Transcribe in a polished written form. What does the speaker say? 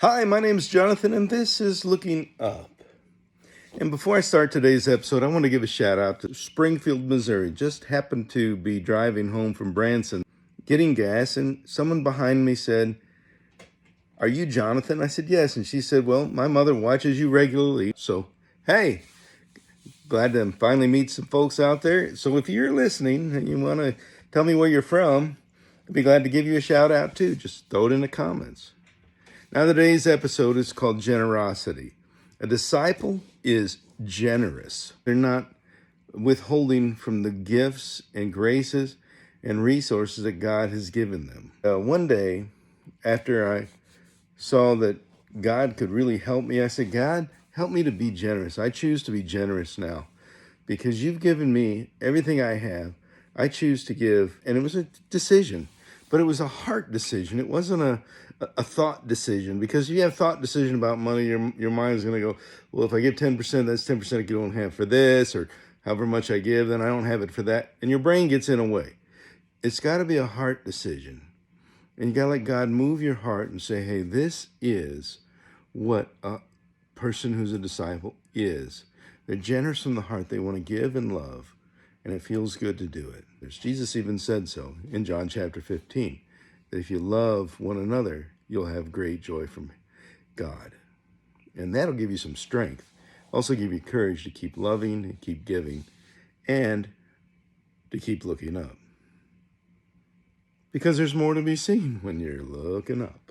Hi, my name is Jonathan, and this is Looking Up. And before I start today's episode, I want to give a shout out to Springfield, Missouri. Just happened to be driving home from Branson, getting gas, and someone behind me said, "Are you Jonathan?" I said, "Yes." And she said, "Well, my mother watches you regularly. So, hey, glad to finally meet some folks out there. So if you're listening and you want to tell me where you're from, I'd be glad to give you a shout out too. Just throw it in the comments." Now, today's episode is called Generosity. A disciple is generous. They're not withholding from the gifts and graces and resources that God has given them. One day, after I saw that God could really help me, I said, "God, help me to be generous. I choose to be generous now because you've given me everything I have. I choose to give." And it was a decision, but it was a heart decision. It wasn't a thought decision, because if you have thought decision about money, your mind is going to go, well, if I give 10%, that's 10% you don't have for this, or however much I give, then I don't have it for that. And your brain gets in a way. It's got to be a heart decision. And you got to let God move your heart and say, hey, this is what a person who's a disciple is. They're generous from the heart. They want to give and love, and it feels good to do it. Jesus even said so in John chapter 15, that if you love one another, you'll have great joy from God. And that'll give you some strength. Also give you courage to keep loving and keep giving and to keep looking up. Because there's more to be seen when you're looking up.